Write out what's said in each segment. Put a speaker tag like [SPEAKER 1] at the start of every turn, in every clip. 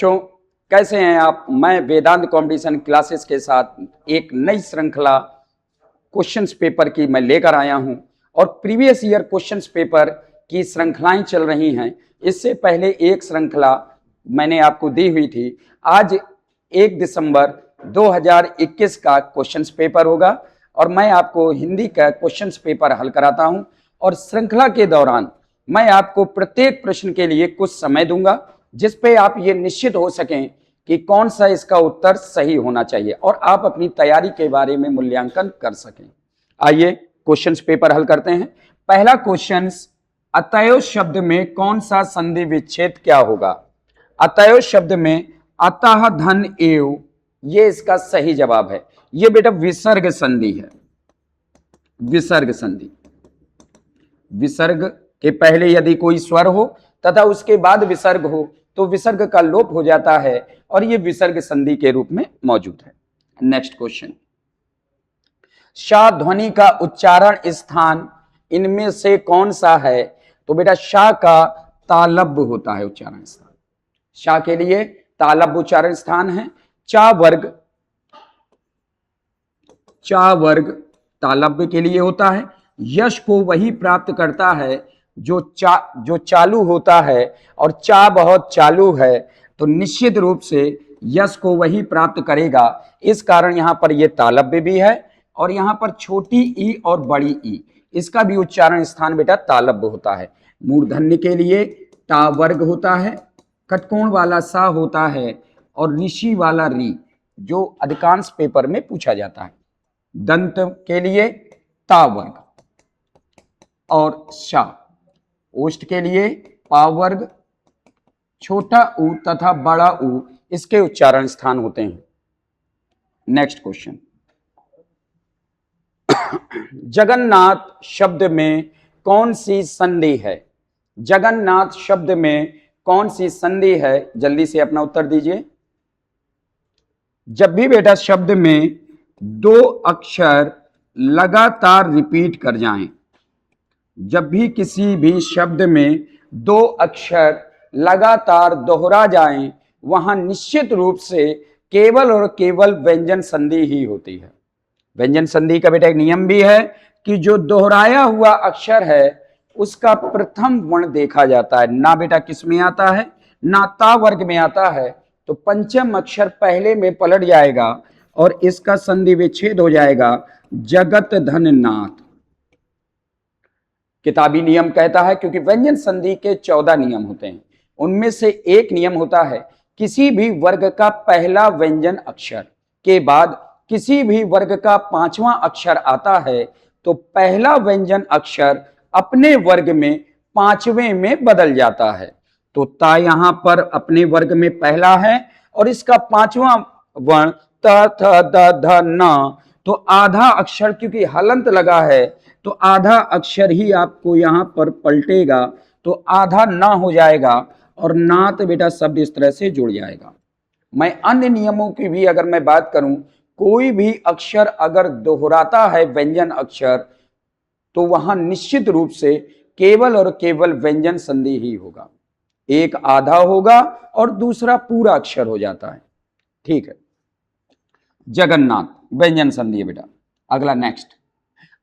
[SPEAKER 1] बच्चों, कैसे हैं आप? मैं वेदांत कंपटीशन क्लासेस के साथ एक नई श्रृंखला क्वेश्चंस पेपर की मैं लेकर आया हूं और प्रीवियस ईयर क्वेश्चंस पेपर की श्रृंखलाएं चल रही हैं। इससे पहले एक श्रृंखला मैंने आपको दी हुई थी। आज 1 दिसंबर 2021 का क्वेश्चंस पेपर होगा और मैं आपको हिंदी का क्वेश्चंस पेपर हल कराता हूं और श्रृंखला के दौरान मैं आपको प्रत्येक प्रश्न के लिए कुछ समय दूंगा जिस पे आप ये निश्चित हो सकें कि कौन सा इसका उत्तर सही होना चाहिए और आप अपनी तैयारी के बारे में मूल्यांकन कर सकें। आइए क्वेश्चंस पेपर हल करते हैं। पहला क्वेश्चन, अतएव शब्द में कौन सा संधि विच्छेद क्या होगा? अतएव शब्द में अतः धन एव, ये इसका सही जवाब है। ये बेटा विसर्ग संधि है। विसर्ग संधि, विसर्ग के पहले यदि कोई स्वर हो तथा उसके बाद विसर्ग हो तो विसर्ग का लोप हो जाता है और यह विसर्ग संधि के रूप में मौजूद है। नेक्स्ट क्वेश्चन, शा ध्वनि का उच्चारण स्थान इनमें से कौन सा है? तो बेटा शा का तालब्य होता है उच्चारण स्थान। शा के लिए तालब्य उच्चारण स्थान है। चा वर्ग तालब्य के लिए होता है। यश को वही प्राप्त करता है जो चालू होता है और चा बहुत चालू है तो निश्चित रूप से यश को वही प्राप्त करेगा। इस कारण यहां पर यह तालब्य भी है और यहां पर छोटी ई और बड़ी ई, इसका भी उच्चारण स्थान बेटा तालब्य होता है। मूर्धन्य के लिए टा वर्ग होता है, कटकोण वाला सा होता है और ऋषि वाला री, जो अधिकांश पेपर में पूछा जाता है। दंत के लिए ता वर्ग और शा। ओष्ठ के लिए पा वर्ग, छोटा ऊ तथा बड़ा ऊ इसके उच्चारण स्थान होते हैं। नेक्स्ट क्वेश्चन, जगन्नाथ शब्द में कौन सी संधि है? जगन्नाथ शब्द में कौन सी संधि है? जल्दी से अपना उत्तर दीजिए। जब भी बेटा शब्द में दो अक्षर लगातार रिपीट कर जाएं, जब भी किसी भी शब्द में दो अक्षर लगातार दोहरा जाएं, वहां निश्चित रूप से केवल और केवल व्यंजन संधि ही होती है। व्यंजन संधि का बेटा एक नियम भी है कि जो दोहराया हुआ अक्षर है उसका प्रथम वर्ण देखा जाता है। ना बेटा किस में आता है? ना ता वर्ग में आता है, तो पंचम अक्षर पहले में पलट जाएगा और इसका संधि विच्छेद हो जाएगा। जगत धन नाथ किताबी नियम कहता है, क्योंकि व्यंजन संधि के 14 नियम होते हैं, उनमें से एक नियम होता है किसी भी वर्ग का पहला व्यंजन अक्षर के बाद किसी भी वर्ग का पांचवा अक्षर आता है तो पहला व्यंजन अक्षर अपने वर्ग में पांचवें में बदल जाता है। तो ता यहां पर अपने वर्ग में पहला है और इसका पांचवा वर्ण त थ द ध न, तो आधा अक्षर क्योंकि हलंत लगा है तो आधा अक्षर ही आपको यहां पर पलटेगा, तो आधा ना हो जाएगा और नात बेटा शब्द इस तरह से जुड़ जाएगा। मैं अन्य नियमों की भी अगर मैं बात करूं, कोई भी अक्षर अगर दोहराता है व्यंजन अक्षर तो वहां निश्चित रूप से केवल और केवल व्यंजन संधि ही होगा। एक आधा होगा और दूसरा पूरा अक्षर हो जाता है। ठीक है, जगन्नाथ व्यंजन संधि है बेटा। अगला नेक्स्ट,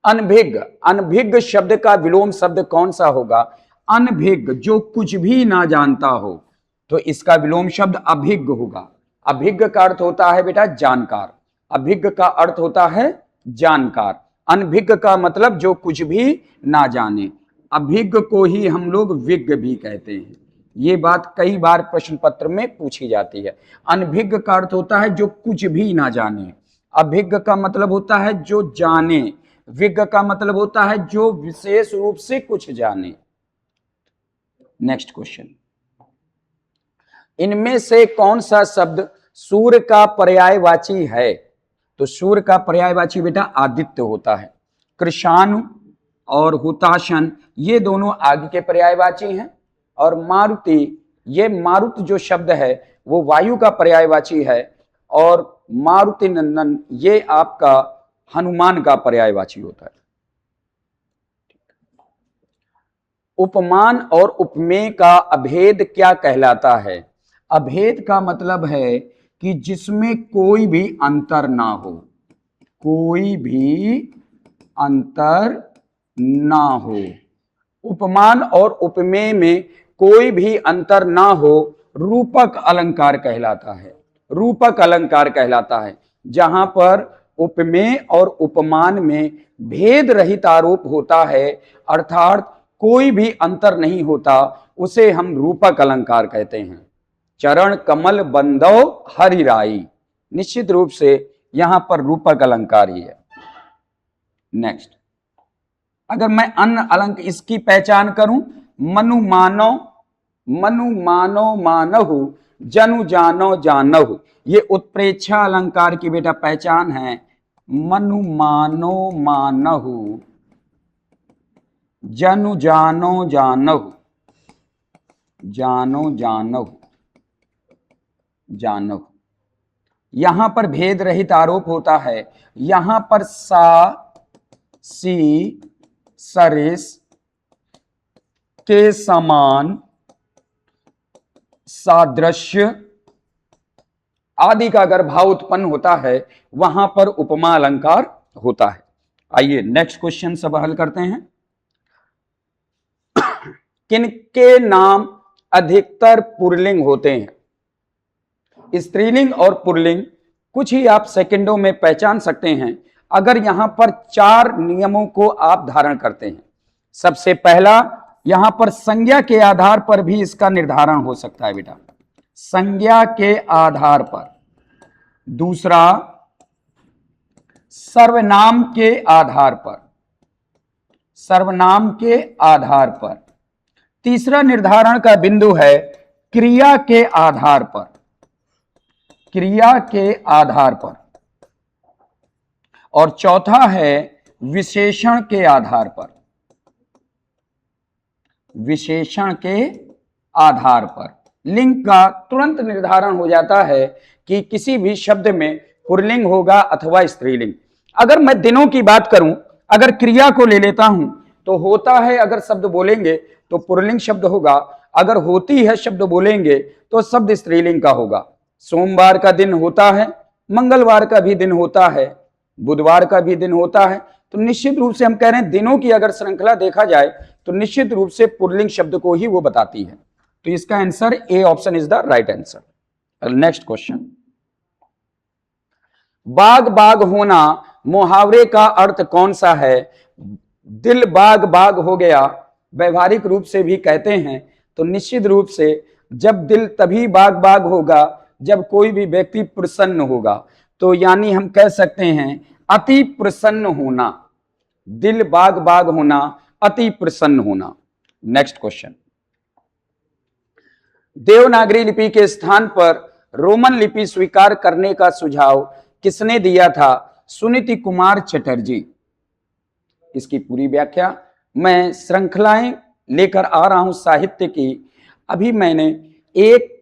[SPEAKER 1] अनभिज्ञ। अनभिज्ञ शब्द का विलोम शब्द कौन सा होगा? अनभिज्ञ जो कुछ भी ना जानता हो, तो इसका विलोम शब्द अभिज्ञ होगा। अभिज्ञ का अर्थ होता है बेटा जानकार, अभिज्ञ का अर्थ होता है जानकार। अनभिज्ञ का मतलब जो कुछ भी ना जाने। अभिज्ञ को ही हम लोग विज्ञ भी कहते हैं। ये बात कई बार प्रश्न पत्र में पूछी जाती है। अनभिज्ञ का अर्थ होता है जो कुछ भी ना जाने, अभिज्ञ का मतलब होता है जो जाने, विज्ञ का मतलब होता है जो विशेष रूप से कुछ जाने। नेक्स्ट क्वेश्चन, इनमें से कौन सा शब्द सूर्य का पर्यायवाची है? तो सूर्य का पर्यायवाची बेटा आदित्य होता है। कृशानु और हुताशन ये दोनों आग के पर्यायवाची हैं और मारुति, ये मारुत जो शब्द है वो वायु का पर्यायवाची है और मारुति नंदन ये आपका हनुमान का पर्यायवाची होता है। उपमान और उपमेय का अभेद क्या कहलाता है? अभेद का मतलब है कि जिसमें कोई भी अंतर ना हो, कोई भी अंतर ना हो। उपमान और उपमेय में कोई भी अंतर ना हो, रूपक अलंकार कहलाता है। रूपक अलंकार कहलाता है। जहां पर उपमेय और उपमान में भेद रहित आरोप होता है, अर्थात कोई भी अंतर नहीं होता, उसे हम रूपक अलंकार कहते हैं। चरण कमल बंदो हरिराई, निश्चित रूप से यहां पर रूपक अलंकार ही है। नेक्स्ट, अगर मैं अन्य अलंक इसकी पहचान करूं, मनु मानो, मनु मानो मानहु, जनु जानो जानहु, ये उत्प्रेक्षा अलंकार की बेटा पहचान है। मनु मानो मानहु, जनु जानो जानहु, जानो जानहु, जानहु। यहां पर भेद रहित आरोप होता है। यहां पर सा, सी, सरिस के समान, सादृश्य आदि का अगर भाव उत्पन्न होता है, वहां पर उपमा अलंकार होता है। आइए नेक्स्ट क्वेश्चन सब हल करते हैं। किनके नाम अधिकतर पुल्लिंग होते हैं? स्त्रीलिंग और पुल्लिंग कुछ ही आप सेकंडों में पहचान सकते हैं अगर यहां पर 4 नियमों को आप धारण करते हैं। सबसे पहला, यहां पर संज्ञा के आधार पर भी इसका निर्धारण हो सकता है बेटा, संज्ञा के आधार पर। दूसरा, सर्वनाम के आधार पर, सर्वनाम के आधार पर। तीसरा निर्धारण का बिंदु है क्रिया के आधार पर, क्रिया के आधार पर। और चौथा है विशेषण के आधार पर, विशेषण के आधार पर। लिंग का तुरंत निर्धारण हो जाता है कि किसी भी शब्द में पुल्लिंग होगा अथवा स्त्रीलिंग। अगर मैं दिनों की बात करूं, अगर क्रिया को ले लेता हूं तो होता है, अगर शब्द बोलेंगे तो पुल्लिंग शब्द होगा, अगर होती है शब्द बोलेंगे तो शब्द स्त्रीलिंग का होगा। सोमवार का दिन होता है, मंगलवार का भी दिन होता है, बुधवार का भी दिन होता है। तो निश्चित रूप से हम कह रहे हैं दिनों की अगर श्रृंखला देखा जाए तो निश्चित रूप से पुल्लिंग शब्द को ही वो बताती है। तो इसका answer A option is the right answer. Next question, बाग बाग होना मुहावरे का अर्थ कौन सा है? दिल बाग बाग हो गया, व्यवहारिक रूप से भी कहते हैं। तो निश्चित रूप से जब दिल तभी बाग बाग होगा जब कोई भी व्यक्ति प्रसन्न होगा। तो यानी हम कह सकते हैं अति प्रसन्न होना, दिल बाग बाग होना, अति प्रसन्न होना। नेक्स्ट क्वेश्चन, देवनागरी लिपि के स्थान पर रोमन लिपि स्वीकार करने का सुझाव किसने दिया था? सुनीति कुमार चटर्जी। इसकी पूरी व्याख्या मैं श्रृंखलाएं लेकर आ रहा हूं साहित्य की। अभी मैंने एक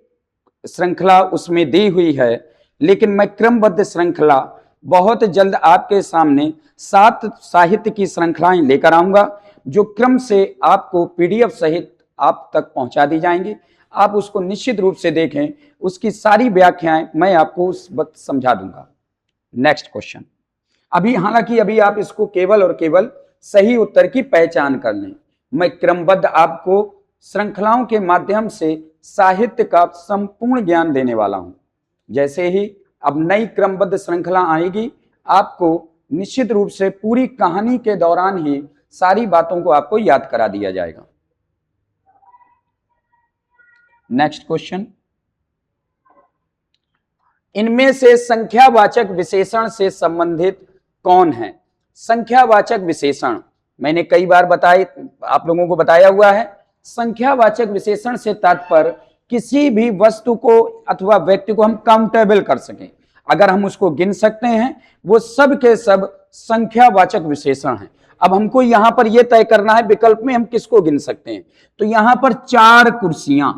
[SPEAKER 1] श्रृंखला उसमें दी हुई है, लेकिन मैं क्रमबद्ध श्रृंखला बहुत जल्द आपके सामने 7 साहित्य की श्रृंखलाएं लेकर आऊंगा, जो क्रम से आपको पीडीएफ सहित आप तक पहुंचा दी जाएंगी। आप उसको निश्चित रूप से देखें, उसकी सारी व्याख्याएं मैं आपको उस वक्त समझा दूंगा। नेक्स्ट क्वेश्चन, हालांकि अभी आप इसको केवल और केवल सही उत्तर की पहचान कर लें। मैं क्रमबद्ध आपको श्रृंखलाओं के माध्यम से साहित्य का संपूर्ण ज्ञान देने वाला हूं। जैसे ही अब नई क्रमबद्ध श्रृंखला आएगी, आपको निश्चित रूप से पूरी कहानी के दौरान ही सारी बातों को आपको याद करा दिया जाएगा। नेक्स्ट क्वेश्चन, इनमें से संख्यावाचक विशेषण से संबंधित कौन है? संख्यावाचक विशेषण मैंने कई बार आप लोगों को बताया हुआ है। संख्यावाचक विशेषण से तात्पर्य किसी भी वस्तु को अथवा व्यक्ति को हम काउंटेबल कर सकें, अगर हम उसको गिन सकते हैं, वो सब के सब संख्यावाचक विशेषण हैं। अब हमको यहां पर यह तय करना है विकल्प में हम किसको गिन सकते हैं। तो यहां पर 4 कुर्सियां,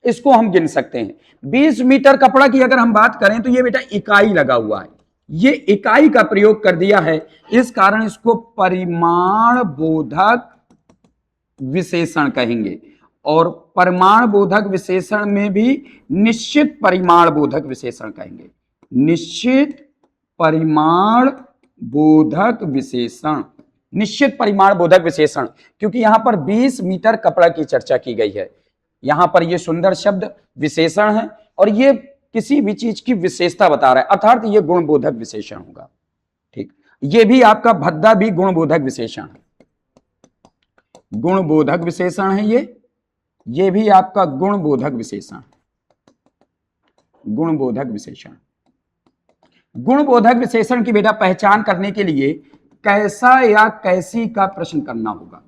[SPEAKER 1] इसको हम गिन सकते हैं। 20 मीटर कपड़ा की अगर हम बात करें तो ये बेटा इकाई लगा हुआ है, ये इकाई का प्रयोग कर दिया है, इस कारण इसको परिमाण बोधक विशेषण कहेंगे। और परिमाण बोधक विशेषण में भी निश्चित परिमाण बोधक विशेषण कहेंगे, निश्चित परिमाण बोधक विशेषण, निश्चित परिमाण बोधक विशेषण, क्योंकि यहां पर 20 मीटर कपड़ा की चर्चा की गई है। यहां पर ये सुंदर शब्द विशेषण है और ये किसी भी चीज की विशेषता बता रहा है, अर्थात ये गुणबोधक विशेषण होगा। ठीक, ये भी आपका भद्दा भी गुणबोधक विशेषण है, गुणबोधक विशेषण है ये भी आपका गुणबोधक विशेषण, गुणबोधक विशेषण। गुणबोधक विशेषण की बेटा पहचान करने के लिए कैसा या कैसी का प्रश्न करना होगा।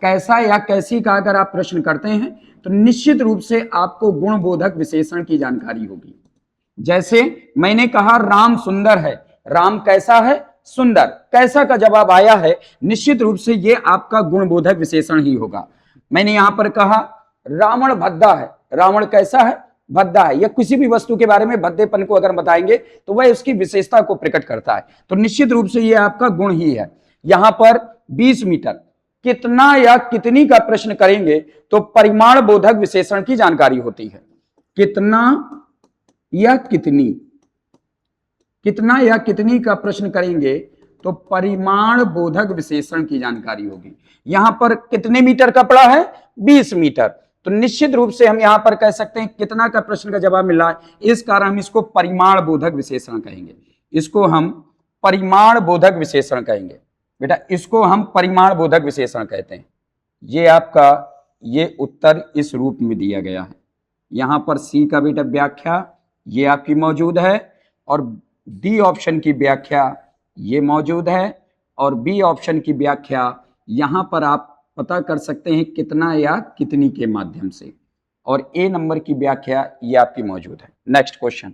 [SPEAKER 1] कैसा या कैसी का अगर आप प्रश्न करते हैं तो निश्चित रूप से आपको गुणबोधक विशेषण की जानकारी होगी। जैसे मैंने कहा राम सुंदर है, राम कैसा है, सुंदर, कैसा का जवाब आया है, निश्चित रूप से ये आपका गुणबोधक विशेषण ही होगा। मैंने यहां पर कहा रावण भद्दा है, रावण कैसा है, भद्दा है, या किसी भी वस्तु के बारे में भद्देपन को अगर बताएंगे तो वह उसकी विशेषता को प्रकट करता है, तो निश्चित रूप से यह आपका गुण ही है। यहां पर 20 मीटर, कितना या कितनी का प्रश्न करेंगे तो परिमाण बोधक विशेषण की जानकारी होती है। कितना या कितनी, कितना या कितनी का प्रश्न करेंगे तो परिमाण बोधक विशेषण की जानकारी होगी। यहां पर कितने मीटर कपड़ा है, 20 मीटर, तो निश्चित रूप से हम यहां पर कह सकते हैं कितना का प्रश्न का जवाब मिला है, इस कारण हम इसको परिमाण बोधक विशेषण कहेंगे, इसको हम परिमाण बोधक विशेषण कहेंगे। बेटा इसको हम परिमाण बोधक विशेषण कहते हैं। ये आपका ये उत्तर इस रूप में दिया गया है। यहां पर सी का बेटा व्याख्या ये आपकी मौजूद है और डी ऑप्शन की व्याख्या ये मौजूद है और बी ऑप्शन की व्याख्या यहां पर आप पता कर सकते हैं कितना या कितनी के माध्यम से, और ए नंबर की व्याख्या ये आपकी मौजूद है। नेक्स्ट क्वेश्चन,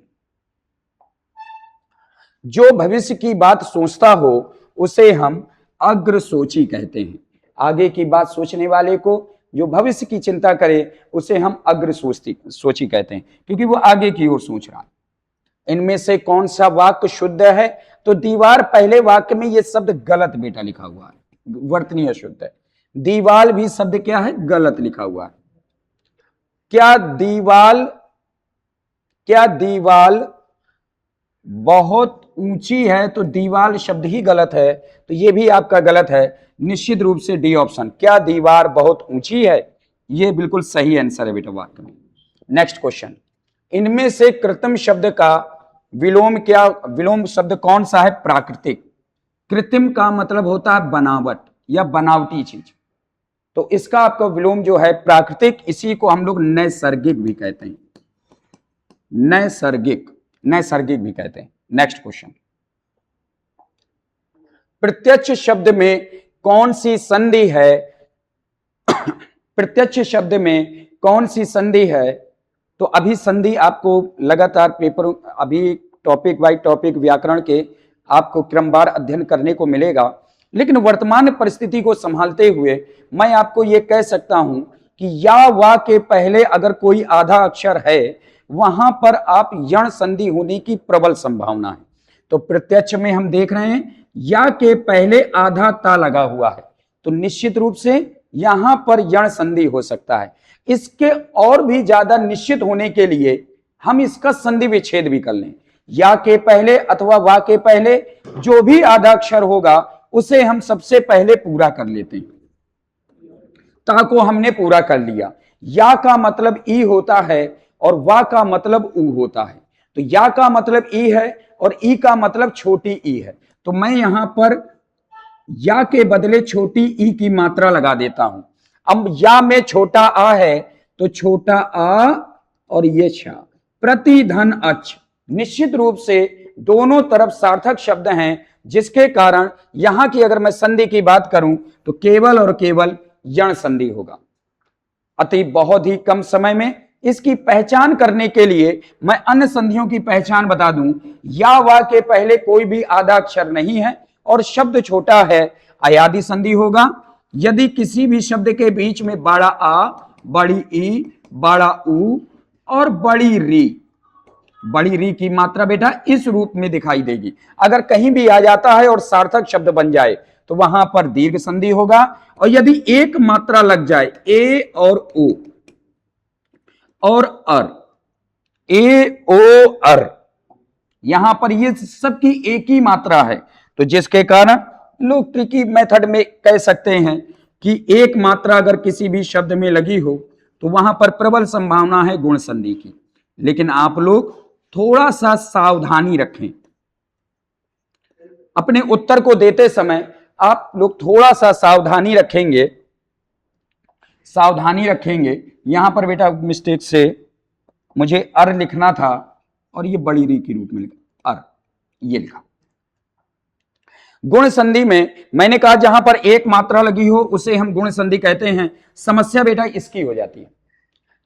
[SPEAKER 1] जो भविष्य की बात सोचता हो उसे हम अग्रसोची कहते हैं। आगे की बात सोचने वाले को, जो भविष्य की चिंता करे, उसे हम अग्रसोची कहते हैं, क्योंकि वो आगे की ओर सोच रहा है। इनमें से कौन सा वाक्य शुद्ध है, तो दीवार पहले वाक्य में ये शब्द गलत बेटा लिखा हुआ है, वर्तनीय शुद्ध है। दीवाल भी शब्द क्या है, गलत लिखा हुआ है। क्या दीवाल बहुत ऊंची है, तो दीवाल शब्द ही गलत है, तो ये भी आपका गलत है। निश्चित रूप से डी ऑप्शन, क्या दीवार बहुत ऊंची है, ये बिल्कुल सही आंसर है बेटा वाक्य में। नेक्स्ट क्वेश्चन, इनमें से कृत्रिम शब्द का विलोम शब्द कौन सा है, प्राकृतिक। कृत्रिम का मतलब होता है बनावट या बनावटी चीज, तो इसका आपका विलोम जो है प्राकृतिक, इसी को हम लोग नैसर्गिक भी कहते हैं, नैसर्गिक भी कहते हैं। नेक्स्ट क्वेश्चन, प्रत्यक्ष शब्द में कौन सी संधि है, प्रत्यक्ष शब्द में कौन सी संधि है, तो अभी संधि आपको लगातार पेपर, अभी टॉपिक बाय टॉपिक व्याकरण के आपको क्रमवार अध्ययन करने को मिलेगा, लेकिन वर्तमान परिस्थिति को संभालते हुए मैं आपको यह कह सकता हूं कि या वा के पहले अगर कोई आधा अक्षर है, वहां पर आप यण संधि होने की प्रबल संभावना है। तो प्रत्यक्ष में हम देख रहे हैं या के पहले आधा ता लगा हुआ है, तो निश्चित रूप से यहां पर यण संधि हो सकता है। इसके और भी ज्यादा निश्चित होने के लिए हम इसका संधि विच्छेद भी कर लें, या के पहले अथवा वा के पहले जो भी आधा अक्षर होगा उसे हम सबसे पहले पूरा कर लेते हैं। ता को हमने पूरा कर लिया, या का मतलब ई होता है और वा का मतलब ऊ होता है, तो या का मतलब ई है और ई का मतलब छोटी ई है, तो मैं यहां पर या के बदले छोटी ई की मात्रा लगा देता हूं। अब या में छोटा आ है तो छोटा आ और ये छा, प्रतिधन अच, निश्चित रूप से दोनों तरफ सार्थक शब्द हैं, जिसके कारण यहां की अगर मैं संधि की बात करूं तो केवल और केवल यण संधि होगा। अति बहुत ही कम समय में इसकी पहचान करने के लिए मैं अन्य संधियों की पहचान बता दूं। या वा के पहले कोई भी आधा अक्षर नहीं है और शब्द छोटा है, अयादि संधि होगा। यदि किसी भी शब्द के बीच में बड़ा आ, बड़ी ई, बड़ा ऊ और बड़ी री की मात्रा बेटा इस रूप में दिखाई देगी। अगर कहीं भी आ जाता है और सार्थक शब्द बन जाए तो वहां पर दीर्घ संधि होगा, और यदि एक मात्रा लग जाए ए और ओ, और अर, ए ओ अर, यहां पर ये सबकी एक ही मात्रा है, तो जिसके कारण लोग ट्रिकी मेथड में कह सकते हैं कि एक मात्रा अगर किसी भी शब्द में लगी हो तो वहां पर प्रबल संभावना है गुण संधि की। लेकिन आप लोग थोड़ा सा सावधानी रखें, अपने उत्तर को देते समय आप लोग थोड़ा सा सावधानी रखेंगे। यहां पर बेटा मिस्टेक से मुझे अर लिखना था और ये बड़ी री के रूप में लिखा, अर ये लिखा। गुण संधि में मैंने कहा जहां पर एक मात्रा लगी हो उसे हम गुण संधि कहते हैं। समस्या बेटा इसकी हो जाती है,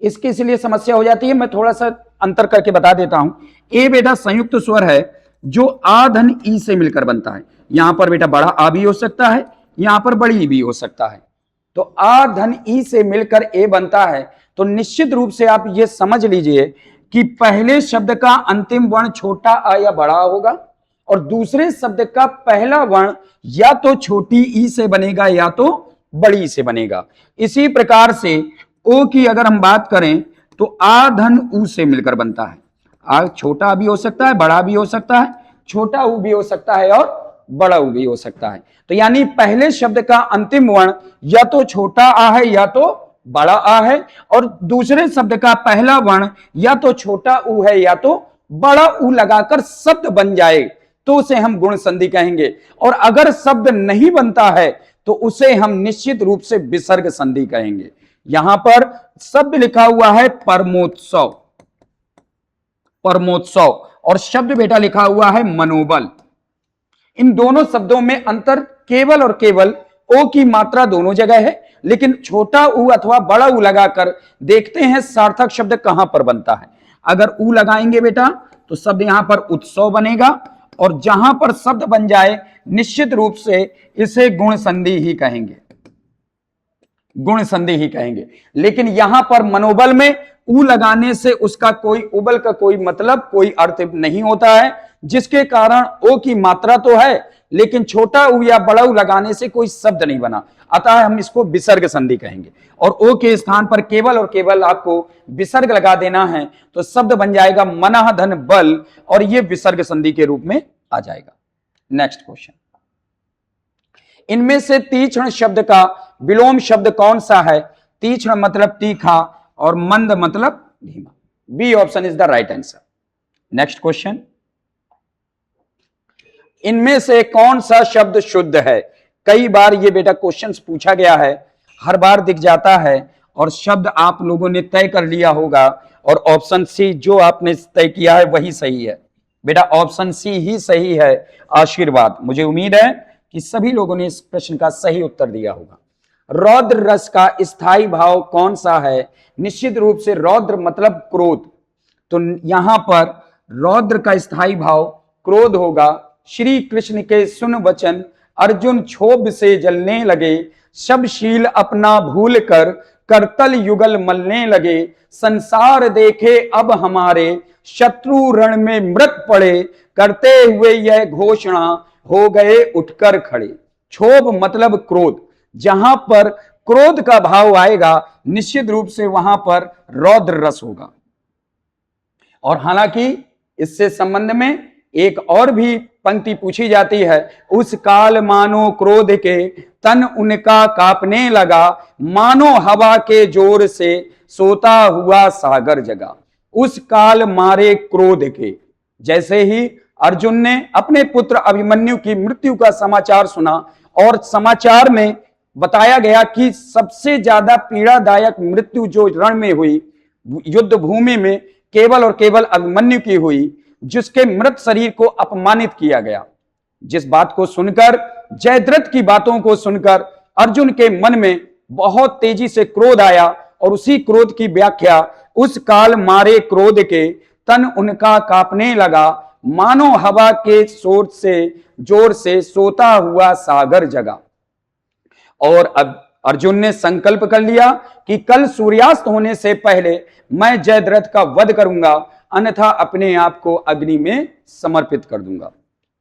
[SPEAKER 1] इसकी इसलिए समस्या हो जाती है, मैं थोड़ा सा अंतर करके बता देता हूं। ए बेटा संयुक्त स्वर है जो आ धन ई से मिलकर बनता है। यहां पर बेटा बड़ा आ भी हो सकता है, यहां पर बड़ी ई भी हो सकता है। तो आ धन ई से मिलकर ए बनता है, तो निश्चित रूप से आप ये समझ लीजिए कि पहले शब्द का अंतिम वर्ण छोटा आ या बड़ा होगा और दूसरे शब्द का पहला वर्ण या तो छोटी ई से बनेगा या तो बड़ी ई से बनेगा। इसी प्रकार से ओ की अगर हम बात करें तो आ धन ऊ से मिलकर बनता है। आ छोटा भी हो सकता है, बड़ा भी हो सकता है, छोटा ऊ भी हो सकता है और बड़ा ऊ भी हो सकता है। तो यानी पहले शब्द का अंतिम वर्ण या तो छोटा आ है या तो बड़ा आ है और दूसरे शब्द का पहला वर्ण या तो छोटा ऊ है या तो बड़ा ऊ लगाकर शब्द बन जाए तो उसे हम गुण संधि कहेंगे। और अगर शब्द नहीं बनता है तो उसे हम निश्चित रूप से विसर्ग संधि कहेंगे। यहां पर शब्द लिखा हुआ है परमोत्सव, परमोत्सव, और शब्द बेटा लिखा हुआ है मनोबल। इन दोनों शब्दों में अंतर केवल और केवल ओ की मात्रा दोनों जगह है, लेकिन छोटा ऊ अथवा बड़ा ऊ लगाकर देखते हैं सार्थक शब्द कहां पर बनता है। अगर ऊ लगाएंगे बेटा तो शब्द यहां पर उत्सव बनेगा और जहां पर शब्द बन जाए निश्चित रूप से इसे गुण संधि ही कहेंगे, गुण संधि ही कहेंगे। लेकिन यहां पर मनोबल में ऊ लगाने से उसका कोई उबल का कोई मतलब कोई अर्थ नहीं होता है, जिसके कारण ओ की मात्रा तो है लेकिन छोटा ऊ या बड़ा ऊ लगाने से कोई शब्द नहीं बना, अतः हम इसको विसर्ग संधि कहेंगे। और ओ के स्थान पर केवल और केवल आपको विसर्ग लगा देना है तो शब्द बन जाएगा मनः धन बल और ये विसर्ग संधि के रूप में आ जाएगा। नेक्स्ट क्वेश्चन, इनमें से तीक्ष्ण शब्द का विलोम शब्द कौन सा है? तीक्ष्ण मतलब तीखा और मंद मतलब धीमा। B option is the right answer. Next question, इनमें से कौन सा शब्द शुद्ध है? कई बार ये बेटा क्वेश्चंस पूछा गया है, हर बार दिख जाता है और शब्द आप लोगों ने तय कर लिया होगा और ऑप्शन सी जो आपने तय किया है वही सही है। बेटा ऑप्शन सी ही सही है, आशीर्वाद। मुझे उम्मीद है कि सभी लोगों ने इस प्रश्न का सही उत्तर दिया होगा। रौद्र रस का स्थायी भाव कौन सा है? निश्चित रूप से रौद्र मतलब क्रोध, तो यहां पर रौद्र का स्थायी भाव क्रोध होगा। श्री कृष्ण के सुन वचन अर्जुन क्षोभ से जलने लगे, शबशील अपना भूल कर करतल युगल मलने लगे, संसार देखे अब हमारे शत्रु रण में मृत पड़े, करते हुए यह घोषणा हो गए उठकर खड़े। क्षोभ मतलब क्रोध, जहां पर क्रोध का भाव आएगा निश्चित रूप से वहां पर रौद्र रस होगा। और हालांकि इससे संबंध में एक और भी पंक्ति पूछी जाती है, उस काल मानो क्रोध के तन उनका कांपने लगा, मानो हवा के जोर से सोता हुआ सागर जगा। उस काल मारे क्रोध के, जैसे ही अर्जुन ने अपने पुत्र अभिमन्यु की मृत्यु का समाचार सुना और समाचार में बताया गया कि सबसे ज्यादा पीड़ादायक मृत्यु जो रण में हुई, युद्ध भूमि में, केवल और केवल अभिमन्यु की हुई, जिसके मृत शरीर को अपमानित किया गया। जिस बात को सुनकर, जयद्रथ की बातों को सुनकर अर्जुन के मन में बहुत तेजी से क्रोध आया और उसी क्रोध की व्याख्या उस काल मारे क्रोध के तन उनका कांपने लगा, मानो हवा के शोर से जोर से सोता हुआ सागर जगा। और अब अर्जुन ने संकल्प कर लिया कि कल सूर्यास्त होने से पहले मैं जयद्रथ का वध करूंगा, अन्यथा अपने आप को अग्नि में समर्पित कर दूंगा।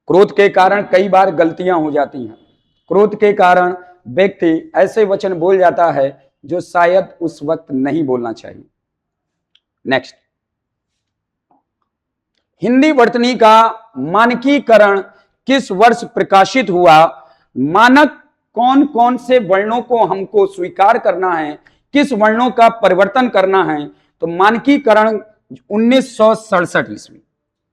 [SPEAKER 1] क्रोध के कारण कई बार गलतियां हो जाती हैं, क्रोध के कारण व्यक्ति ऐसे वचन बोल जाता है जो शायद उस वक्त नहीं बोलना चाहिए। नेक्स्ट, हिंदी वर्तनी का मानकीकरण किस वर्ष प्रकाशित हुआ? मानक कौन कौन से वर्णों को हमको स्वीकार करना है, किस वर्णों का परिवर्तन करना है? तो मानकीकरण 1967 ईस्वी।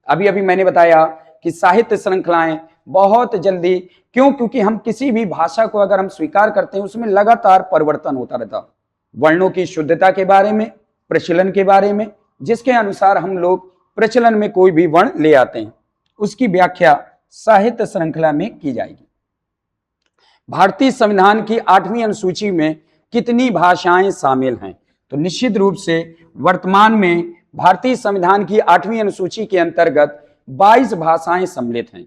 [SPEAKER 1] अभी अभी मैंने बताया कि साहित्य श्रृंखलाएं बहुत जल्दी, क्यों? क्योंकि हम किसी भी भाषा को अगर हम स्वीकार करते हैं उसमें लगातार परिवर्तन होता रहता, वर्णों की शुद्धता के बारे में, प्रचलन के बारे में, जिसके अनुसार हम लोग प्रचलन में कोई भी वर्ण ले आते हैं, उसकी व्याख्या साहित्य श्रृंखला में की जाएगी। भारतीय संविधान की 8वीं अनुसूची में कितनी भाषाएं शामिल हैं? तो निश्चित रूप से वर्तमान में भारतीय संविधान की 8वीं अनुसूची के अंतर्गत 22 भाषाएं सम्मिलित हैं।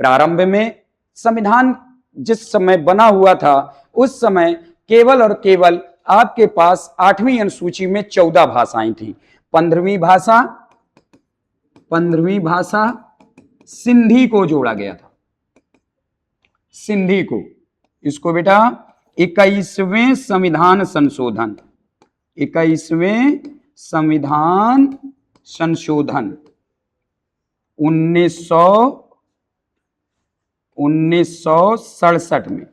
[SPEAKER 1] प्रारंभ में संविधान जिस समय बना हुआ था उस समय केवल और केवल आपके पास 8वीं अनुसूची में 14 भाषाएं थी। 15वीं भाषा सिंधी को जोड़ा गया था, सिंधी को। इसको बेटा 21वें संविधान संशोधन, 21वें संविधान संशोधन 1967 में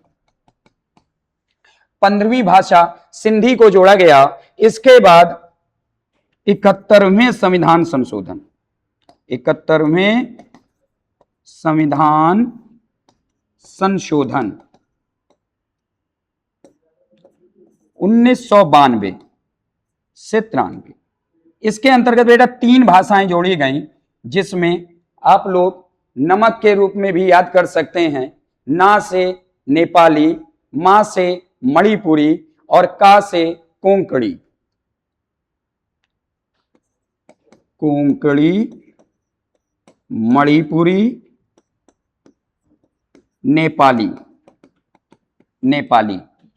[SPEAKER 1] 15वीं भाषा सिंधी को जोड़ा गया। इसके बाद 71वें संविधान संशोधन, 71वें संविधान संशोधन 1992 से 93, इसके अंतर्गत बेटा 3 भाषाएं जोड़ी गई, जिसमें आप लोग नमक के रूप में भी याद कर सकते हैं, ना से नेपाली, मा से मणिपुरी और का से कोंकणी, मणिपुरी, नेपाली।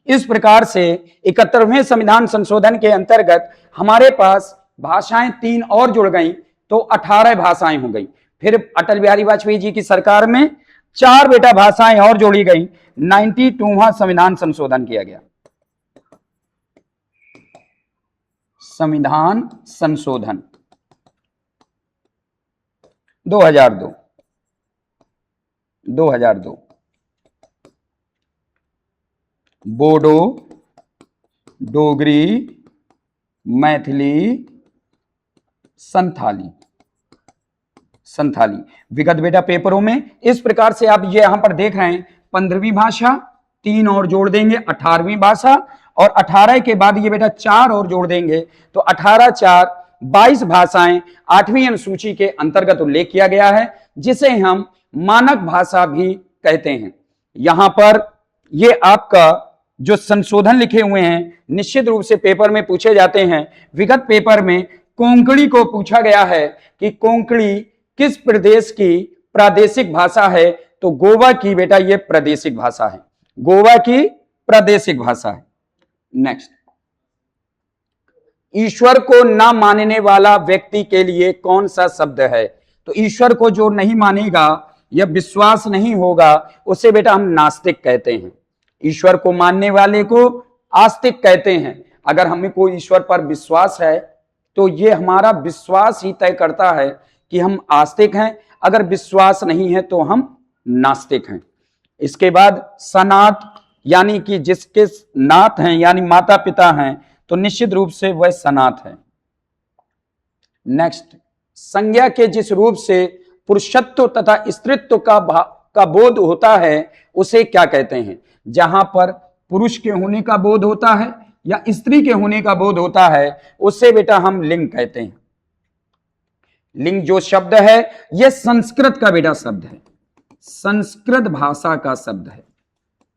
[SPEAKER 1] इस प्रकार से 71वें संविधान संशोधन के अंतर्गत हमारे पास भाषाएं 3 और जुड़ गई तो 18 भाषाएं हो गई। फिर अटल बिहारी वाजपेयी जी की सरकार में 4 बेटा भाषाएं और जोड़ी गई। 92वां संविधान संशोधन किया गया, संविधान संशोधन 2002। बोडो, डोगरी, मैथिली, संथाली विगत बेटा पेपरों में इस प्रकार से आप ये यहां पर देख रहे हैं। 15वीं भाषा 3 और जोड़ देंगे, 18वीं भाषा, और 18 के बाद ये बेटा 4 और जोड़ देंगे तो 18 4 22 भाषाएं 8वीं अनुसूची के अंतर्गत उल्लेख किया गया है, जिसे हम मानक भाषा भी कहते हैं। यहां पर ये आपका जो संशोधन लिखे हुए हैं निश्चित रूप से पेपर में पूछे जाते हैं। विगत पेपर में कोंकणी को पूछा गया है कि कोंकणी किस प्रदेश की प्रादेशिक भाषा है? तो गोवा की बेटा ये प्रादेशिक भाषा है, गोवा की प्रादेशिक भाषा है। नेक्स्ट, ईश्वर को ना मानने वाला व्यक्ति के लिए कौन सा शब्द है? तो ईश्वर को जो नहीं मानेगा या विश्वास नहीं होगा उसे बेटा हम नास्तिक कहते हैं। ईश्वर को मानने वाले को आस्तिक कहते हैं। अगर हमें कोई ईश्वर पर विश्वास है तो ये हमारा विश्वास ही तय करता है कि हम आस्तिक हैं, अगर विश्वास नहीं है तो हम नास्तिक हैं। इसके बाद सनात, यानी कि जिसके नाथ हैं यानी माता पिता हैं तो निश्चित रूप से वह सनात है। नेक्स्ट, संज्ञा के जिस रूप से पुरुषत्व तथा स्त्रीत्व का बोध होता है उसे क्या कहते हैं? जहां पर पुरुष के होने का बोध होता है या स्त्री के होने का बोध होता है उसे बेटा हम लिंग कहते हैं। लिंग जो शब्द है यह संस्कृत का बेटा शब्द है, संस्कृत भाषा का शब्द है,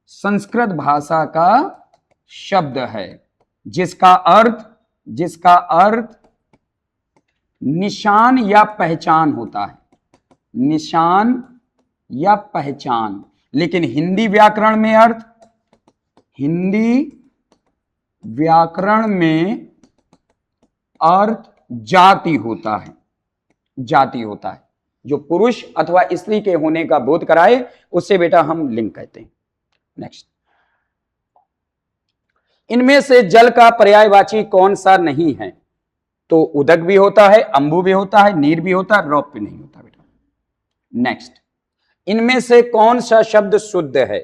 [SPEAKER 1] संस्कृत भाषा का शब्द है, जिसका अर्थ निशान या पहचान होता है, निशान या पहचान। लेकिन हिंदी व्याकरण में अर्थ जाति होता है, जाति होता है। जो पुरुष अथवा स्त्री के होने का बोध कराए उसे बेटा हम लिंग कहते हैं। नेक्स्ट, इनमें से जल का पर्यायवाची कौन सा नहीं है? तो उदक भी होता है, अंबु भी होता है, नीर भी होता है, रौप्य नहीं होता बेटा। नेक्स्ट, इनमें से कौन सा शब्द शुद्ध है?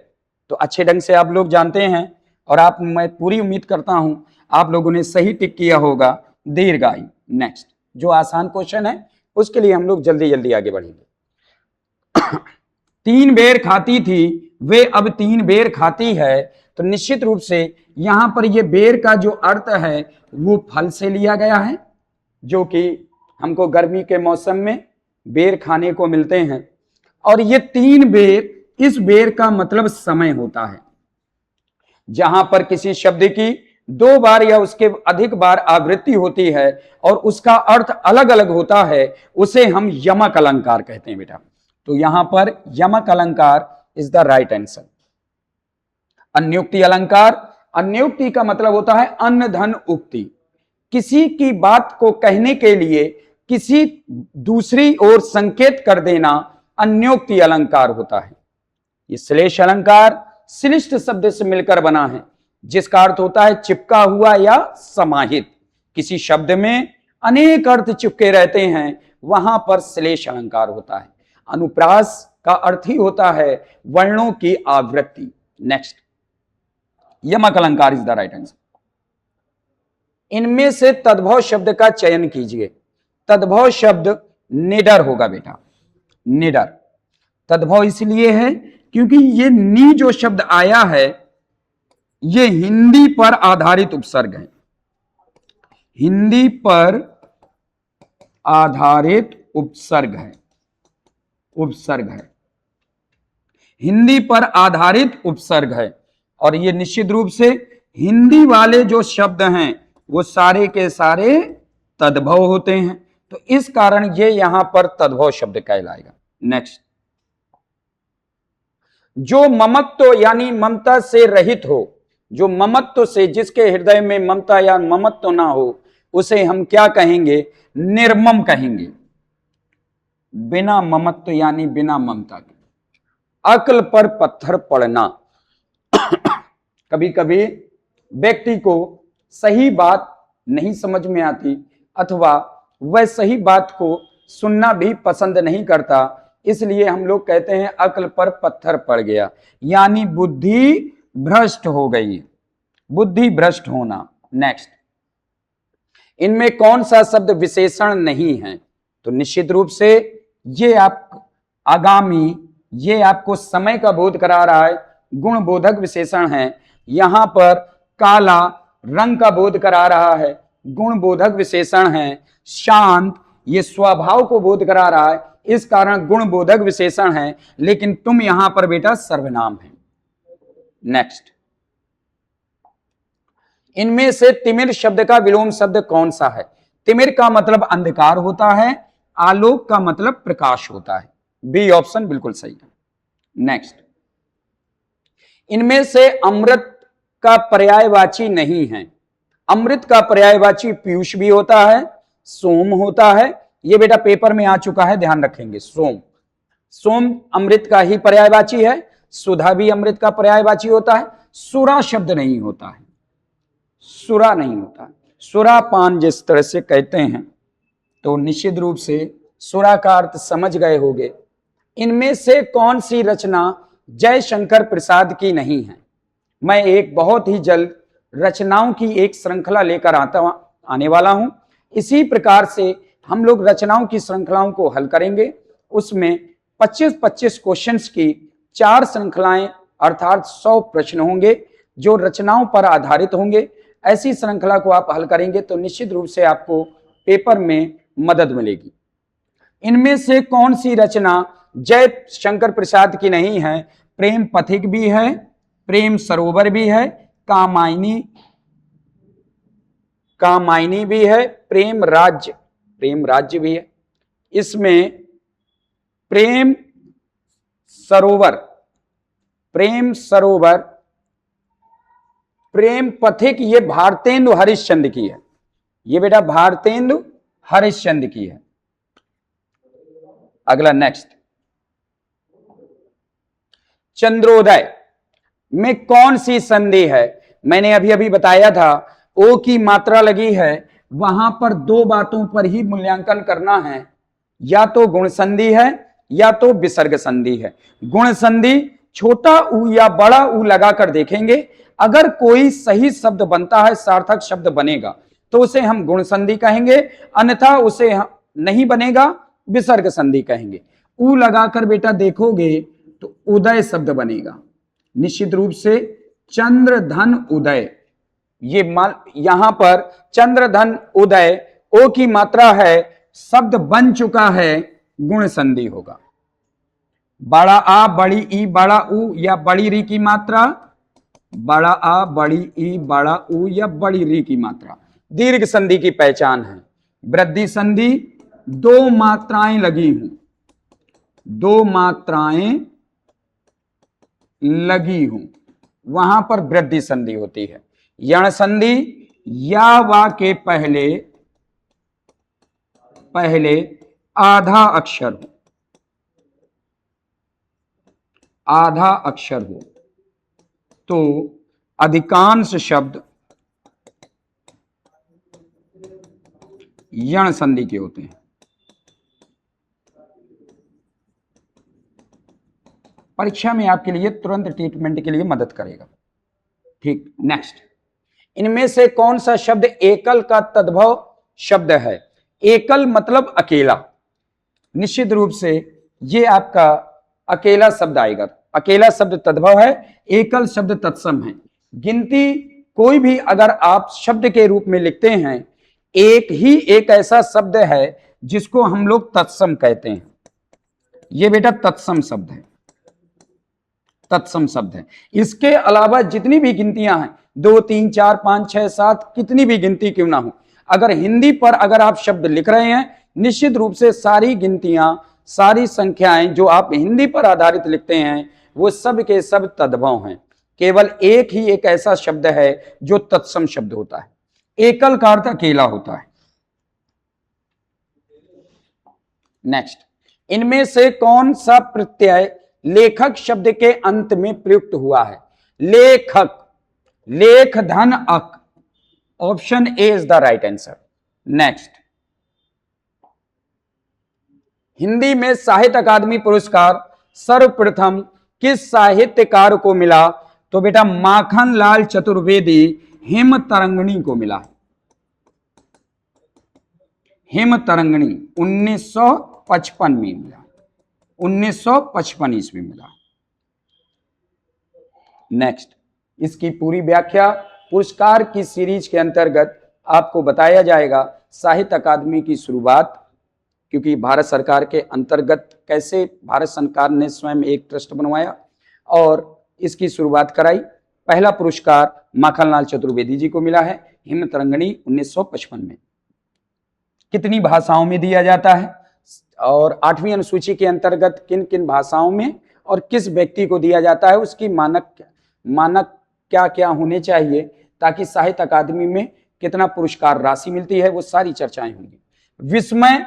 [SPEAKER 1] तो अच्छे ढंग से आप लोग जानते हैं और मैं पूरी उम्मीद करता हूं आप लोगों ने सही टिक किया होगा, दीर्घायु। नेक्स्ट, जो आसान क्वेश्चन है उसके लिए हम लोग जल्दी जल्दी आगे बढ़ेंगे। 3 बेर खाती थी वे अब 3 बेर खाती है, तो निश्चित रूप से यहां पर ये बेर का जो अर्थ है वो फल से लिया गया है, जो कि हमको गर्मी के मौसम में बेर खाने को मिलते हैं। और ये 3 बेर, इस बेर का मतलब समय होता है। जहां पर किसी शब्द की 2 बार या उसके अधिक बार आवृत्ति होती है और उसका अर्थ अलग अलग होता है, उसे हम यमक अलंकार कहते हैं बेटा। तो यहां पर यमक अलंकार इज द राइट आंसर। अन्योक्ति अलंकार, अन्योक्ति का मतलब होता है अन्न धन उक्ति। किसी की बात को कहने के लिए किसी दूसरी ओर संकेत कर देना अन्योक्ति अलंकार होता है। ये श्लेष अलंकार श्लिष्ट शब्द से मिलकर बना है, जिसका अर्थ होता है चिपका हुआ या समाहित। किसी शब्द में अनेक अर्थ चिपके रहते हैं, वहां पर श्लेष अलंकार होता है। अनुप्रास का अर्थ ही होता है वर्णों की आवृत्ति। नेक्स्ट, यमक अलंकार इज द राइट आंसर। इनमें से तद्भव शब्द का चयन कीजिए। तद्भव शब्द निडर होगा बेटा, निडर। तद्भव इसलिए है क्योंकि ये नी जो शब्द आया है ये हिंदी पर आधारित उपसर्ग है, हिंदी पर आधारित उपसर्ग है, उपसर्ग है, हिंदी पर आधारित उपसर्ग है। और ये निश्चित रूप से हिंदी वाले जो शब्द हैं वो सारे के सारे तद्भव होते हैं, तो इस कारण ये यहां पर तद्भव शब्द कहलाएगा। नेक्स्ट, जो ममत्व यानी ममता से रहित हो, जो ममत्व से, जिसके हृदय में ममता या ममत्व ना हो, उसे हम क्या कहेंगे? निर्मम कहेंगे। बिना ममत्व यानी बिना ममता के। अक्ल पर पत्थर पड़ना, कभी कभी व्यक्ति को सही बात नहीं समझ में आती अथवा वह सही बात को सुनना भी पसंद नहीं करता, इसलिए हम लोग कहते हैं अक्ल पर पत्थर पड़ गया, यानी बुद्धि भ्रष्ट हो गई, बुद्धि भ्रष्ट होना। नेक्स्ट, इनमें कौन सा शब्द विशेषण नहीं है? तो निश्चित रूप से ये आप आगामी, ये आपको समय का बोध करा रहा है, गुणबोधक विशेषण है। यहां पर काला रंग का बोध करा रहा है, गुणबोधक विशेषण है। शांत, ये स्वभाव को बोध करा रहा है, इस कारण गुणबोधक विशेषण है, लेकिन तुम यहां पर बेटा सर्वनाम है। नेक्स्ट, इनमें से तिमिर शब्द का विलोम शब्द कौन सा है? तिमिर का मतलब अंधकार होता है, आलोक का मतलब प्रकाश होता है। बी ऑप्शन बिल्कुल सही है। नेक्स्ट, इनमें से अमृत का पर्यायवाची नहीं है। अमृत का पर्यायवाची पीयूष भी होता है, सोम होता है। ये बेटा पेपर में आ चुका है, ध्यान रखेंगे। सोम, सोम अमृत का ही पर्यायवाची है। सुधा भी अमृत का पर्यायवाची होता है। सुरा शब्द नहीं होता है, सुरा नहीं होता। सुरापान जिस तरह से कहते हैं, तो निश्चित रूप से सुरा का अर्थ समझ गए होंगे। इनमें से कौन सी रचना जयशंकर प्रसाद की नहीं है? मैं एक बहुत ही जल्द रचनाओं की एक श्रृंखला लेकर आने वाला हूं। इसी प्रकार से हम लोग रचनाओं की श्रृंखलाओं को हल करेंगे। उसमें 25-25 क्वेश्चंस की 4 श्रृंखलाएं अर्थात 100 प्रश्न होंगे जो रचनाओं पर आधारित होंगे। ऐसी श्रृंखला को आप हल करेंगे तो निश्चित रूप से आपको पेपर में मदद मिलेगी। इनमें से कौन सी रचना जय शंकर प्रसाद की नहीं है? प्रेम पथिक भी है, प्रेम सरोवर भी है, कामायनी, कामायनी भी है, प्रेम राज्य, प्रेम राज्य भी है। इसमें प्रेम सरोवर, प्रेम सरोवर, प्रेम पथिक, ये भारतेंदु हरिश्चंद्र की है। ये बेटा भारतेंदु हरिश्चंद्र की है। अगला नेक्स्ट, चंद्रोदय में कौन सी संधि है? मैंने अभी अभी बताया था, ओ की मात्रा लगी है वहां पर दो बातों पर ही मूल्यांकन करना है, या तो गुण संधि है या तो विसर्ग संधि है। गुण संधि छोटा ऊ या बड़ा ऊ लगाकर देखेंगे, अगर कोई सही शब्द बनता है, सार्थक शब्द बनेगा, तो उसे हम गुण संधि कहेंगे, अन्यथा उसे नहीं बनेगा, विसर्ग संधि कहेंगे। ऊ लगाकर बेटा देखोगे तो उदय शब्द बनेगा, निश्चित रूप से चंद्रधन उदय। ये यहां पर चंद्रधन उदय ओ की मात्रा है, शब्द बन चुका है, गुण संधि होगा। बड़ा आ बड़ी ई बड़ा ऊ या बड़ी री की मात्रा, बड़ा आ बड़ी ई बड़ा ऊ या बड़ी री की मात्रा दीर्घ संधि की पहचान है। वृद्धि संधि दो मात्राएं लगी हूं, दो मात्राएं लगी हूं, वहां पर वृद्धि संधि होती है। यण संधि या वा के पहले आधा अक्षर हो, आधा अक्षर हो तो अधिकांश शब्द यण संधि के होते हैं। परीक्षा में आपके लिए तुरंत ट्रीटमेंट के लिए मदद करेगा। ठीक, नेक्स्ट, इनमें से कौन सा शब्द एकल का तद्भव शब्द है? एकल मतलब अकेला, निश्चित रूप से ये आपका अकेला शब्द आएगा। अकेला शब्द तद्भव है, एकल शब्द तत्सम है। गिनती कोई भी अगर आप शब्द के रूप में लिखते हैं, एक ही एक ऐसा शब्द है जिसको हम लोग तत्सम कहते हैं। ये बेटा तत्सम शब्द है, तत्सम शब्द है। इसके अलावा जितनी भी गिनतियां हैं, 2 3 4 5 6 7 कितनी भी गिनती क्यों ना हो, अगर हिंदी पर अगर आप शब्द लिख रहे हैं, निश्चित रूप से सारी गिनतियां, सारी संख्याएं जो आप हिंदी पर आधारित लिखते हैं, वो सब के सब तद्भव हैं। केवल एक ही एक ऐसा शब्द है जो तत्सम शब्द होता है। एकल का अर्थ अकेला होता है। नेक्स्ट, इनमें से कौन सा प्रत्यय लेखक शब्द के अंत में प्रयुक्त हुआ है? लेखक, लेख धन अक, option A is the right answer. Next, Hindi में साहित्य अकादमी पुरस्कार सर्वप्रथम किस साहित्यकार को मिला? तो बेटा माखनलाल चतुर्वेदी हेम तरंगिणी को मिला। हेम तरंगिणी 1955 में मिला, 1955 ईस्वी में मिला। नेक्स्ट, इसकी पूरी व्याख्या पुरस्कार की सीरीज के अंतर्गत आपको बताया जाएगा। साहित्य अकादमी की शुरुआत, क्योंकि भारत सरकार के अंतर्गत कैसे भारत सरकार ने स्वयं एक ट्रस्ट बनवाया और इसकी शुरुआत कराई। पहला पुरस्कार माखनलाल चतुर्वेदी जी को मिला है, हेम तरंगिणी 1955 में। कितनी भाषाओं में दिया जाता है और 8वीं अनुसूची के अंतर्गत किन किन भाषाओं में और किस व्यक्ति को दिया जाता है, उसकी मानक क्या क्या होने चाहिए, ताकि साहित्य अकादमी में कितना पुरस्कार राशि मिलती है, वो सारी चर्चाएं होंगी। विस्मय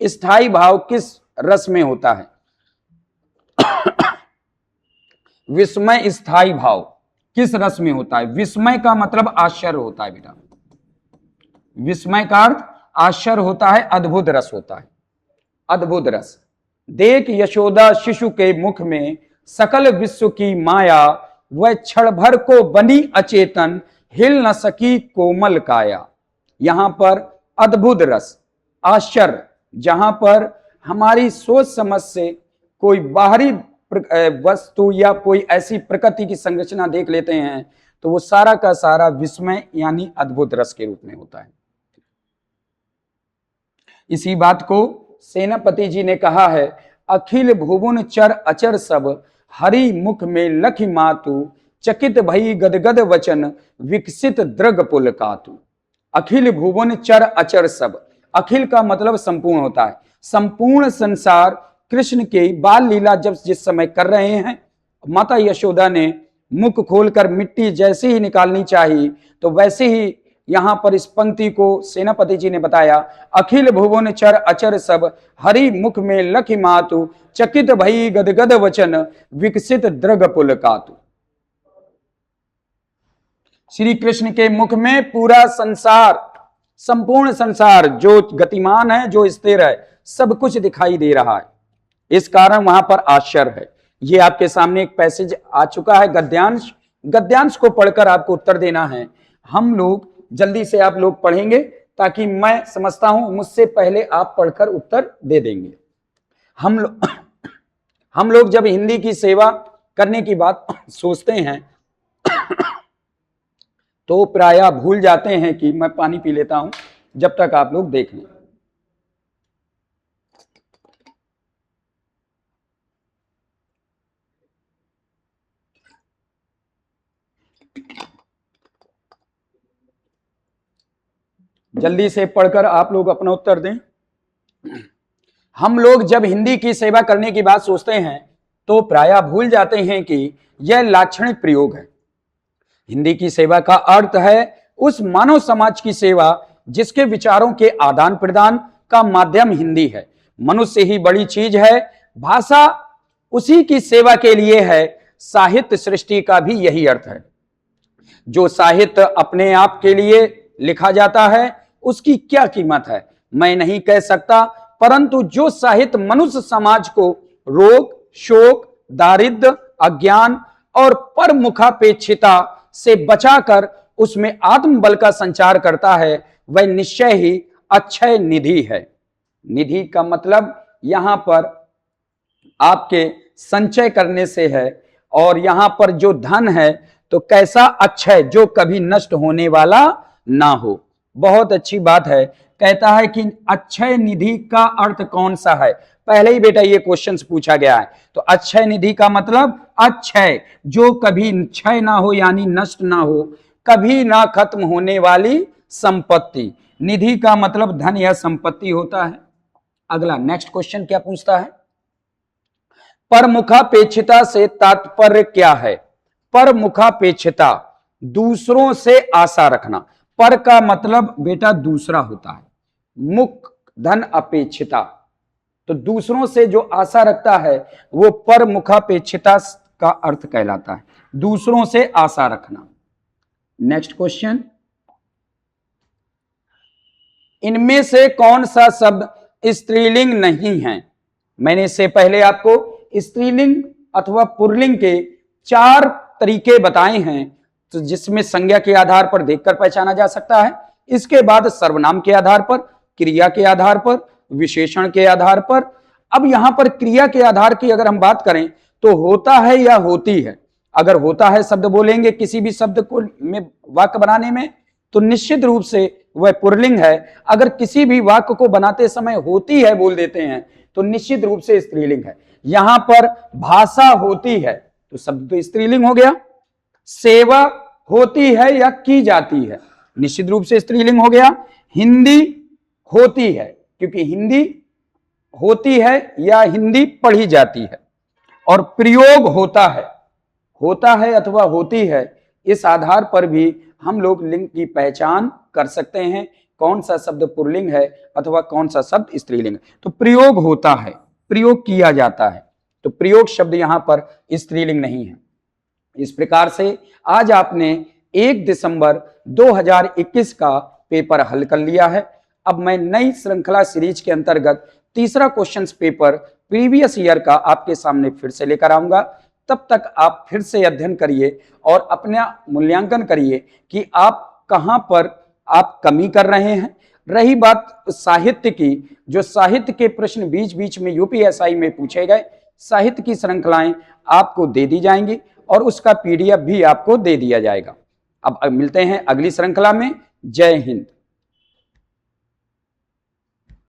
[SPEAKER 1] स्थायी भाव किस रस में होता है? विस्मय स्थायी भाव किस रस में होता है? विस्मय का मतलब आश्चर्य होता है बेटा, विस्मय का अर्थ आश्चर्य होता है, अद्भुत रस होता है, अद्भुत रस। देख यशोदा शिशु के मुख में सकल विश्व की माया, वह क्षण भर को बनी अचेतन, हिल न सकी कोमल काया। यहां पर अद्भुत रस, आश्चर्य, जहां पर हमारी सोच समझ से कोई बाहरी वस्तु या कोई ऐसी प्रकृति की संरचना देख लेते हैं, तो वो सारा का सारा विस्मय यानी अद्भुत रस के रूप में होता है। इसी बात को सेनापति जी ने कहा है, अखिल भुवन चर अचर सब, हरि मुख में लखि मातु, चकित भई गदगद वचन, विकसित द्रग पुल कातु। अखिल भुवन चर अचर सब, अखिल का मतलब संपूर्ण होता है। संपूर्ण संसार कृष्ण के बाल लीला जब जिस समय कर रहे हैं, माता यशोदा ने मुख खोलकर मिट्टी जैसे ही निकालनी चाहिए, तो वैसे ही यहां पर इस पंक्ति को सेनापति जी ने बताया, अखिल भुवन चर अचर सब, हरि मुख में लखि मातु, चकित भई गदगद वचन, विकसित द्रग पुल कातु। श्री कृष्ण के मुख में पूरा संसार संपूर्ण संसार जो गतिमान है, जो स्थिर है, सब कुछ दिखाई दे रहा है। इस कारण वहां पर आश्चर्य है। ये आपके सामने एक पैसेज आ चुका है, गद्यांश। गद्यांश को पढ़कर आपको उत्तर देना है। हम लोग जल्दी से आप लोग पढ़ेंगे ताकि मैं समझता हूं मुझसे पहले आप पढ़कर उत्तर दे देंगे। हम लोग जब हिंदी की सेवा करने की बात सोचते हैं तो प्रायः भूल जाते हैं कि मैं पानी पी लेता हूं जब तक आप लोग देख लें। जल्दी से पढ़कर आप लोग अपना उत्तर दें। हम लोग जब हिंदी की सेवा करने की बात सोचते हैं तो प्रायः भूल जाते हैं कि यह लाक्षणिक प्रयोग है। हिंदी की सेवा का अर्थ है उस मानव समाज की सेवा जिसके विचारों के आदान प्रदान का माध्यम हिंदी है। मनुष्य ही बड़ी चीज है, भाषा उसी की सेवा के लिए है। साहित्य सृष्टि का भी यही अर्थ है। जो साहित्य अपने आप के लिए लिखा जाता है उसकी क्या कीमत है मैं नहीं कह सकता, परंतु जो साहित्य मनुष्य समाज को रोग, शोक, दारिद्र, अज्ञान और परमुखापेक्षिता से बचाकर उसमें आत्मबल का संचार करता है वह निश्चय ही अक्षय निधि है। निधि का मतलब यहां पर आपके संचय करने से है, और यहां पर जो धन है तो कैसा अक्षय, जो कभी नष्ट होने वाला ना हो। बहुत अच्छी बात है। कहता है कि अक्षय निधि का अर्थ कौन सा है। पहले ही बेटा ये क्वेश्चन पूछा गया है। तो अक्षय निधि का मतलब अक्षय, जो कभी क्षय ना हो यानी नष्ट ना हो, कभी ना खत्म होने वाली संपत्ति। निधि का मतलब धन या संपत्ति होता है। अगला नेक्स्ट क्वेश्चन क्या पूछता है, परमुखापेक्षिता से तात्पर्य क्या है। परमुखापेक्षिता दूसरों से आशा रखना। पर का मतलब बेटा दूसरा होता है, मुख धन अपेक्षिता, तो दूसरों से जो आशा रखता है वो परमुखापेक्षिता का अर्थ कहलाता है, दूसरों से आशा रखना। नेक्स्ट क्वेश्चन, इनमें से कौन सा शब्द स्त्रीलिंग नहीं है। मैंने इससे पहले आपको स्त्रीलिंग अथवा पुल्लिंग के 4 तरीके बताए हैं, तो जिसमें संज्ञा के आधार पर देखकर पहचाना जा सकता है। इसके बाद सर्वनाम के आधार पर, क्रिया के आधार पर, विशेषण के आधार पर। अब यहां पर क्रिया के आधार की अगर हम बात करें तो होता है या होती है। अगर होता है शब्द बोलेंगे किसी भी शब्द को में वाक्य बनाने में तो निश्चित रूप से वह पुल्लिंग है। अगर किसी भी वाक्य को बनाते समय होती है बोल देते हैं तो निश्चित रूप से स्त्रीलिंग है। यहां पर भाषा होती है तो शब्द तो स्त्रीलिंग हो गया। सेवा होती है या की जाती है, निश्चित रूप से स्त्रीलिंग हो गया। हिंदी होती है क्योंकि हिंदी होती है या हिंदी पढ़ी जाती है। और प्रयोग होता है अथवा होती है, इस आधार पर भी हम लोग लिंग की पहचान कर सकते हैं, कौन सा शब्द पुल्लिंग है अथवा कौन सा शब्द स्त्रीलिंग है। तो प्रयोग होता है, प्रयोग किया जाता है, तो प्रयोग शब्द यहां पर स्त्रीलिंग नहीं है। इस प्रकार से आज आपने 1 दिसंबर 2021 का पेपर हल कर लिया है। अब मैं नई श्रृंखला सीरीज के अंतर्गत तीसरा क्वेश्चन पेपर प्रीवियस ईयर का आपके सामने फिर से लेकर आऊंगा। तब तक आप फिर से अध्ययन करिए और अपना मूल्यांकन करिए कि आप कहां पर आप कमी कर रहे हैं। रही बात साहित्य की, जो साहित्य के प्रश्न बीच बीच में यूपीएसआई में पूछे गए, साहित्य की श्रृंखलाएं आपको दे दी जाएंगी और उसका पीडीएफ भी आपको दे दिया जाएगा। अब मिलते हैं अगली श्रृंखला में। जय हिंद।